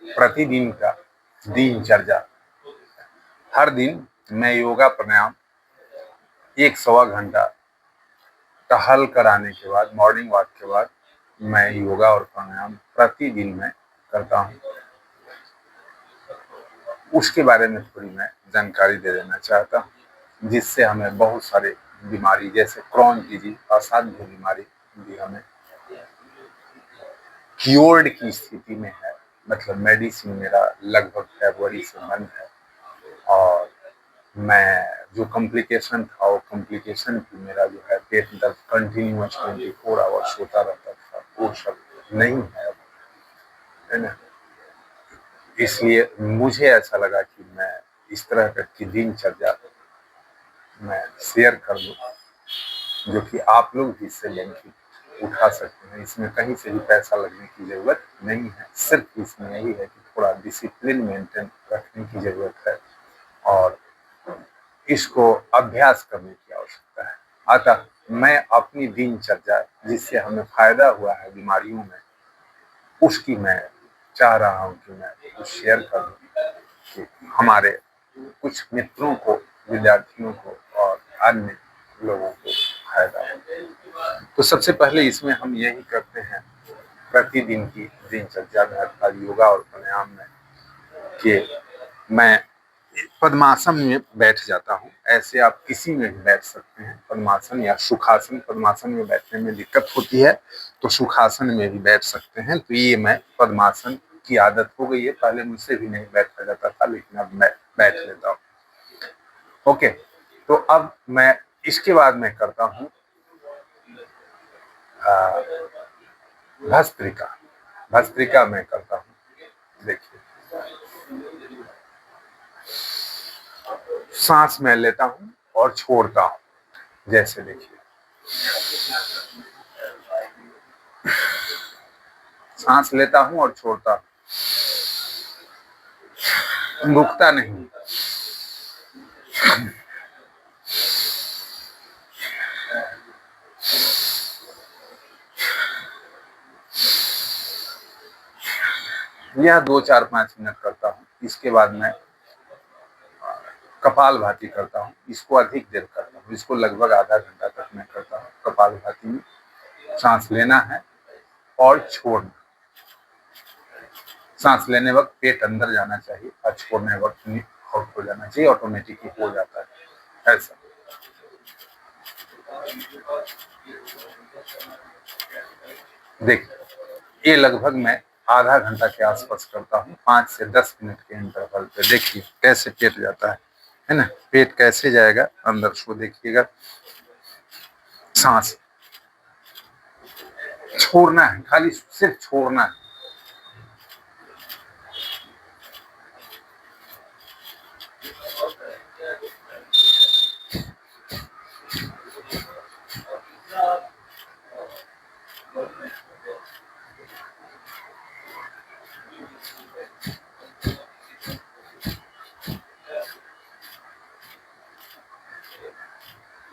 प्रतिदिन का दिनचर्या, हर दिन मैं योगा प्राणायाम 1 सवा घंटा टहल कर आने के बाद, मॉर्निंग वॉक के बाद मैं योगा और प्राणायाम प्रतिदिन मैं करता हूँ। उसके बारे में थोड़ी मैं जानकारी दे देना चाहता हूँ, जिससे हमें बहुत सारे बीमारी जैसे क्रॉन डिजीज, असाध्य बीमारी भी हमें क्योर्ड की स्थिति में है। मतलब मेडिसिन मेरा लगभग फरवरी से बंद है, और मैं जो कॉम्प्लिकेशन था वो कॉम्प्लिकेशन भी मेरा जो है पेट दर्द कंटिन्यूअस 24 आवर्स होता रहता था, वो सब नहीं है ना। इसलिए मुझे ऐसा लगा कि मैं इस तरह की दिनचर्या मैं शेयर कर दूं, जो कि आप लोग भी इससे बेनिफिट उठा सकते हैं। इसमें कहीं से भी पैसा लगने की जरूरत नहीं है, सिर्फ इसमें यही है कि थोड़ा डिसिप्लिन मेंटेन रखने की जरूरत है और इसको अभ्यास करने की आवश्यकता है। अतः मैं अपनी दिनचर्या जिससे हमें फायदा हुआ है बीमारियों में, उसकी मैं चाह रहा हूँ कि मैं कुछ शेयर करूँ कि हमारे कुछ मित्रों को, विद्यार्थियों को और अन्य लोगों को फायदा हो। तो सबसे पहले इसमें हम यही करते हैं प्रतिदिन की दिनचर्या में अर्थात योगा और प्राणायाम में कि मैं पद्मासन में बैठ जाता हूँ। ऐसे आप किसी में भी बैठ सकते हैं, पद्मासन या सुखासन। पद्मासन में बैठने में दिक्कत होती है तो सुखासन में भी बैठ सकते हैं। तो ये मैं पद्मासन की आदत हो गई है, पहले मुझसे भी नहीं बैठा जाता था, लेकिन अब मैं बैठ लेता हूँ। ओके, तो अब मैं इसके बाद मैं करता हूँ भस्त्रिका। भस्त्रिका मैं करता हूँ। देखिए, सांस मैं लेता हूँ और छोड़ता हूँ। जैसे देखिए, सांस लेता हूँ और छोड़ता हूँ, रुकता नहीं। यह 2, 4, 5 मिनट करता हूँ। इसके बाद मैं कपालभाति करता हूँ। इसको अधिक देर करता हूँ, इसको लगभग आधा घंटा तक मैं करता हूँ। कपालभाति में सांस लेना है और छोड़ना। सांस लेने वक्त पेट अंदर जाना चाहिए और छोड़ने वक्त आउट हो जाना चाहिए, ऑटोमेटिकली हो जाता है ऐसा। देखिए, ये लगभग मैं आधा घंटा के आसपास करता हूँ, 5 से 10 मिनट के इंटरवल पे। देखिए कैसे पेट जाता है ना, पेट कैसे जाएगा अंदर, उसको देखिएगा। सांस छोड़ना है, खाली सिर्फ छोड़ना है।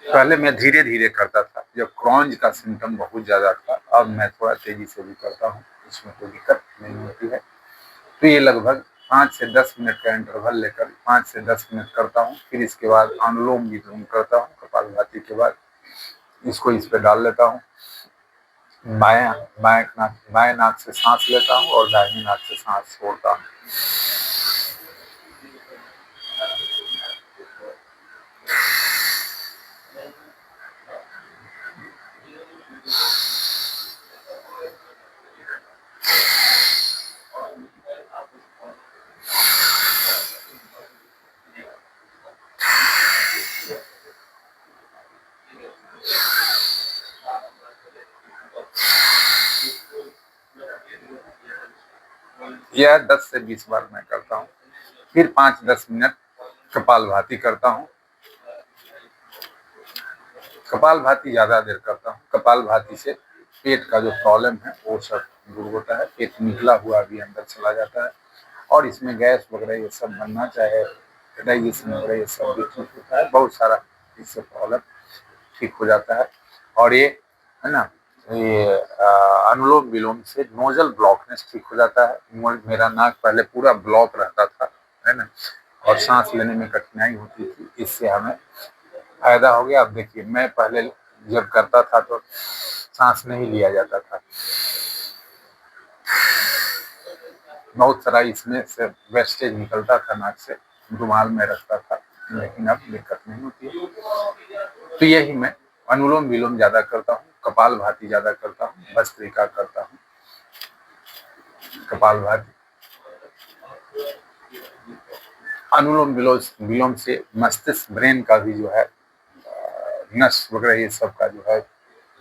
पहले मैं धीरे धीरे करता था, जब क्रॉन्ज का सिम्टम बहुत ज्यादा था। अब मैं थोड़ा तेजी से भी करता हूँ, इसमें कोई दिक्कत नहीं होती है। तो ये लगभग 5 से 10 मिनट का इंटरवल लेकर 5 से 10 मिनट करता हूँ। फिर इसके बाद अनुलोम विलोम करता हूँ। कपालभाति के बाद इसको इस पे डाल लेता हूँ। बाएं नाक से सांस लेता हूँ और दाहिनी नाक से सांस छोड़ता हूँ। यह 10 से 20 बार मैं करता हूँ। फिर 5-10 मिनट कपालभाति करता हूँ। कपालभाति ज्यादा देर करता हूँ। कपालभाति से पेट का जो प्रॉब्लम है वो सब दूर होता है, पेट निकला हुआ भी अंदर चला जाता है, और इसमें गैस वगैरह ये सब बनना, चाहे डाइजेशन वगैरह ये सब भी ठीक होता है। बहुत सारा इससे प्रॉब्लम ठीक हो जाता है। और ये है ना, ये अनुलोम विलोम से नोजल ब्लॉकनेस ठीक हो जाता है। मेरा नाक पहले पूरा ब्लॉक रहता था, है ना, और सांस लेने में कठिनाई होती थी। इससे हमें फायदा हो गया। अब देखिए, मैं पहले जब करता था तो सांस नहीं लिया जाता था, बहुत सारा इसमें से वेस्टेज निकलता था नाक से, रुमाल में रखता था, लेकिन अब दिक्कत नहीं होती है। तो यही मैं अनुलोम विलोम ज्यादा करता हूँ, कपाल भाती ज्यादा करता हूँ, भस्त्रिका करता हूँ। कपाल भाती, अनुलोम विलोम से मस्तिष्क, ब्रेन का भी जो है नस वगैरह, ये सब का जो है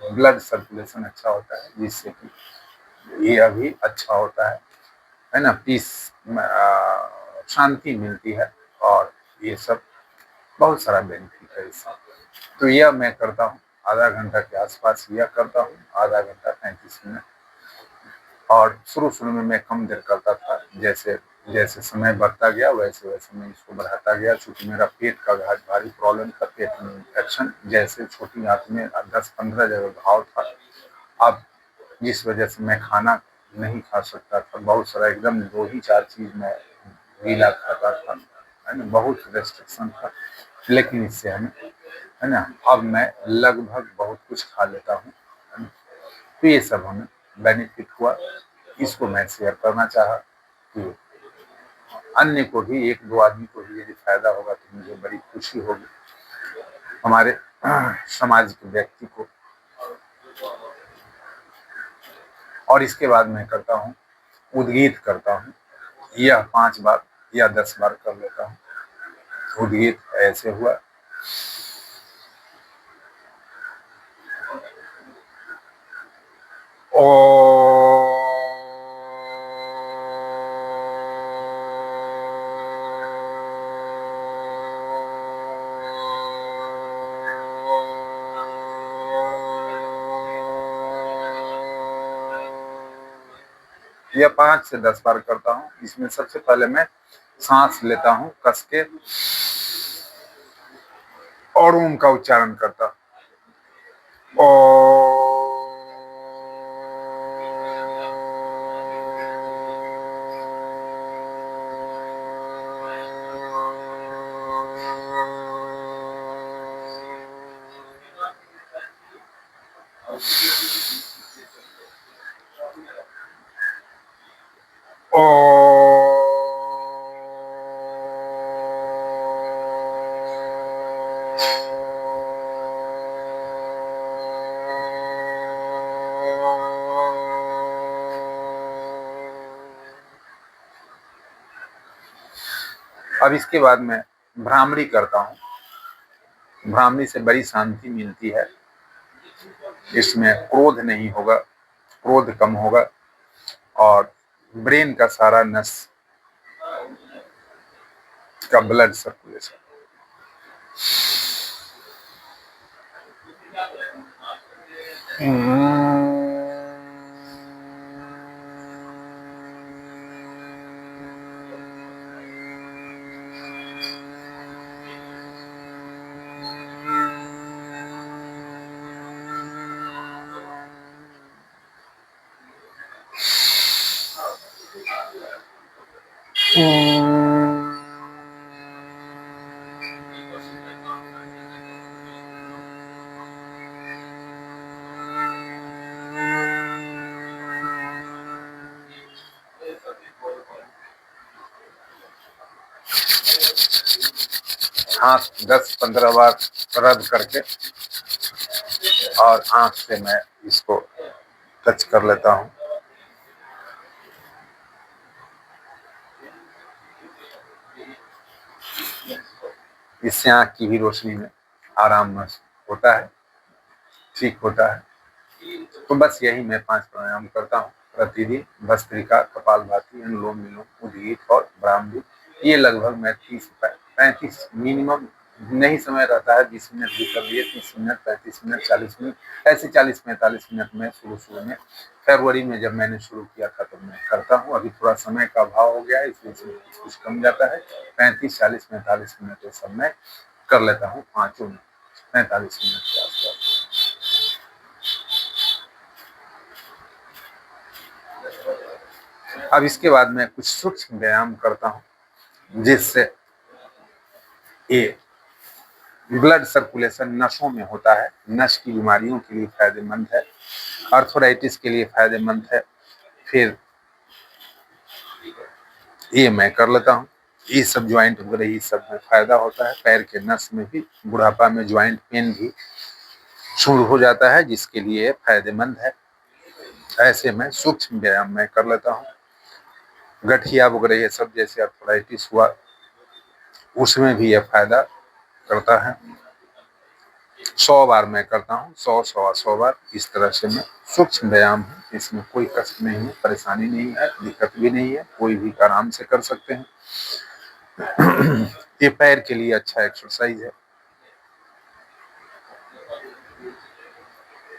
ब्लड सर्कुलेशन अच्छा होता है, जिससे कि ये अभी अच्छा होता है ना, पीस, शांति मिलती है, और ये सब बहुत सारा बेनिफिट है इससे। तो यह मैं करता हूँ, आधा घंटा के आसपास यह करता हूँ, आधा घंटा 35 मिनट। और शुरू शुरू में मैं कम देर करता था, जैसे जैसे समय बढ़ता गया वैसे वैसे मैं इसको बढ़ाता गया। चूंकि मेरा पेट का भारी प्रॉब्लम था, पेट में इन्फेक्शन, जैसे छोटी आंत में 10-15 जगह घाव था। अब जिस वजह से मैं खाना नहीं खा सकता था, बहुत सारा, एकदम 2 ही 4 चीज मैं गीला खाता था, है ना, बहुत रेस्ट्रिक्शन था। लेकिन इससे हमें, है ना, अब मैं लगभग बहुत कुछ खा लेता हूँ, है ना। तो ये सब हमें बेनिफिट हुआ, इसको मैं शेयर करना चाहा कि अन्य को भी, 1-2 आदमी को भी यदि फायदा होगा तो मुझे बड़ी खुशी होगी, हमारे समाज के व्यक्ति को। और इसके बाद मैं करता हूँ, उद्गीत करता हूँ, यह 5 बार या 10 बार कर लेता हूँ। उद्गीत ऐसे हुआ, ओ यह 5 से 10 बार करता हूँ। इसमें सबसे पहले मैं सांस लेता हूँ कस के, और ओम का उच्चारण करता हूँ। ओ अब इसके बाद मैं भ्रामरी करता हूँ। भ्रामरी से बड़ी शांति मिलती है, इसमें क्रोध नहीं होगा, क्रोध कम होगा, और ब्रेन का सारा नस का ब्लड सर्कुलेशन। हाथ 10-15 बार रब करके, और आंख से मैं इसको टच कर लेता हूँ। इससे आंख की भी रोशनी में आराम महसूस होता है, ठीक होता है। तो बस यही मैं 5 प्राणायाम करता हूँ प्रतिदिन। भस्त्रिका, कपालभाति, अनुलोम विलोम, उद्गीत और भ्रामरी। ये लगभग मैं 30-35 मिनिमम, नहीं समय रहता है, 20 मिनट भी कर लिए, 30 मिनट, 35 मिनट, 40 मिनट, ऐसे 40-45 मिनट में शुरू में, फरवरी में जब मैंने शुरू किया था तब मैं करता हूँ। अभी थोड़ा समय का अभाव हो गया है, इसलिए कुछ कम जाता है। 35, 40, 45 मिनट ये सब मैं कर लेता हूँ, 5 में 45 मिनट के आसपास। अब इसके बाद मैं कुछ सूक्ष्म व्यायाम करता हूँ जिससे ये ब्लड सर्कुलेशन नसों में होता है, नस की बीमारियों के लिए फायदेमंद है, आर्थराइटिस के लिए फायदेमंद है। फिर ये मैं कर लेता हूँ। ये सब ज्वाइंट वगैरह ये सब में फायदा होता है। पैर के नस में भी, बुढ़ापा में ज्वाइंट पेन भी शुरू हो जाता है, जिसके लिए फायदेमंद है। ऐसे में सूक्ष्म व्यायाम मैं कर लेता हूँ। गठिया वगैरह ये सब जैसे आर्थराइटिस हुआ उसमें भी ये फायदा करता है। 100 बार मैं करता हूँ, 100 बार। इस तरह से मैं सूक्ष्म व्यायाम है, इसमें कोई कष्ट नहीं है, परेशानी नहीं है, दिक्कत भी नहीं है, कोई भी आराम से कर सकते हैं। ये पैर के लिए अच्छा एक्सरसाइज है।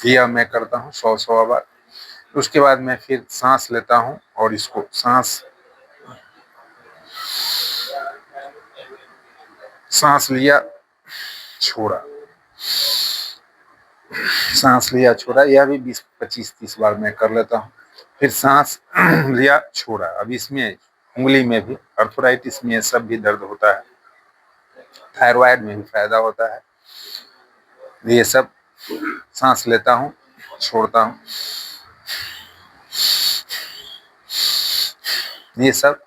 यह मैं करता हूँ 100 बार। उसके बाद मैं फिर सांस लेता हूँ और इसको सांस लिया छोड़ा, सांस लिया छोड़ा, यह भी 20, 25, 30 बार मैं कर लेता हूँ। फिर सांस लिया छोड़ा। अब इसमें उंगली में भी, आर्थराइटिस में सब भी दर्द होता है, थायराइड में भी फायदा होता है। ये सब सांस लेता हूँ, छोड़ता हूँ, ये सब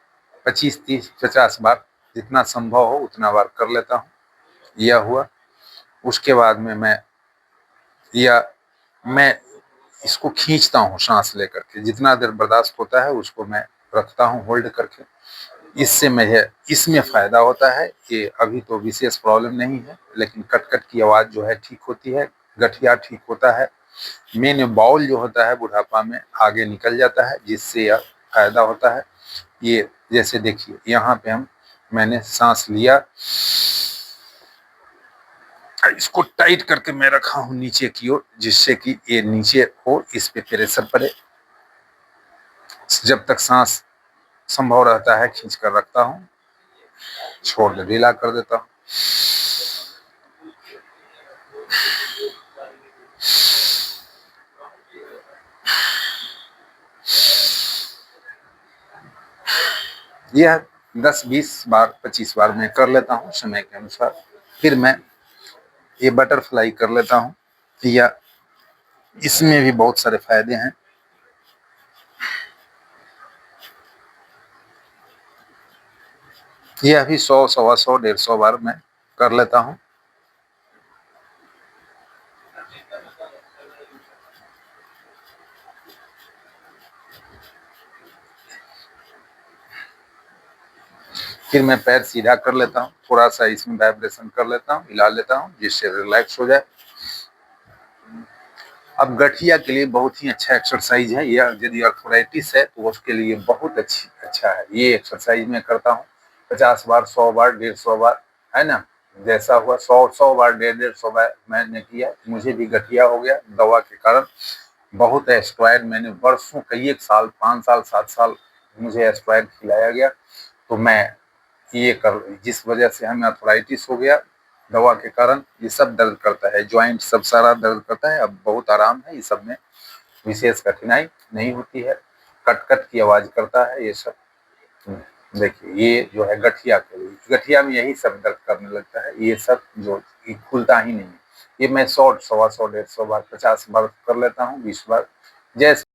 25, 30, 50 बार जितना संभव हो उतना बार कर लेता हूँ। यह हुआ। उसके बाद में मैं इसको खींचता हूँ सांस लेकर के, जितना देर बर्दाश्त होता है उसको मैं रखता हूँ होल्ड करके। इससे इसमें फायदा होता है कि अभी तो विशेष प्रॉब्लम नहीं है, लेकिन कट कट की आवाज जो है ठीक होती है, गठिया ठीक होता है, मेन बाउल जो होता है बुढ़ापा में आगे निकल जाता है, जिससे यह फायदा होता है। ये जैसे देखिए यहाँ पे मैंने सांस लिया, इसको टाइट करके मैं रखा हूं नीचे की ओर, जिससे कि ये नीचे हो, इस पे प्रेशर पड़े। जब तक सांस संभव रहता है खींच कर रखता हूँ, छोड़ दे ढीला कर देता हूँ। यह 10, 20 बार, 25 बार मैं कर लेता हूँ समय के अनुसार। फिर मैं ये बटरफ्लाई कर लेता हूँ। या इसमें भी बहुत सारे फायदे हैं। यह भी 100, 125, 150 बार मैं कर लेता हूँ। फिर मैं पैर सीधा कर लेता हूँ, थोड़ा सा इसमें वाइब्रेशन कर लेता हूँ, हिला लेता हूँ, जिससे रिलैक्स हो जाए। अब गठिया के लिए बहुत ही अच्छा एक्सरसाइज है। यह यदि आर्थराइटिस है तो उसके लिए बहुत अच्छा है। ये एक्सरसाइज मैं करता हूँ 50 बार, 100 बार, 150 बार, है ना। जैसा हुआ 100 बार, 150 बार मैंने किया। मुझे भी गठिया हो गया दवा के कारण। बहुत एस्ट्रॉयड मैंने वर्षों, कई एक साल, 5 साल, 7 साल मुझे एस्ट्रॉयड खिलाया गया। तो मैं ये कर, जिस वजह से हमें आर्थराइटिस हो गया दवा के कारण, ये सब दर्द करता है, ज्वाइंट सब सारा दर्द करता है। अब बहुत आराम है, ये सब में विशेष कठिनाई नहीं होती है। कट कट की आवाज करता है ये सब। देखिए ये जो है गठिया के लिए, गठिया में यही सब दर्द करने लगता है। ये सब जो खुलता ही नहीं है। ये मैं 100, 125, 150 बार, 50 बार कर लेता हूँ, 20 बार, जैसे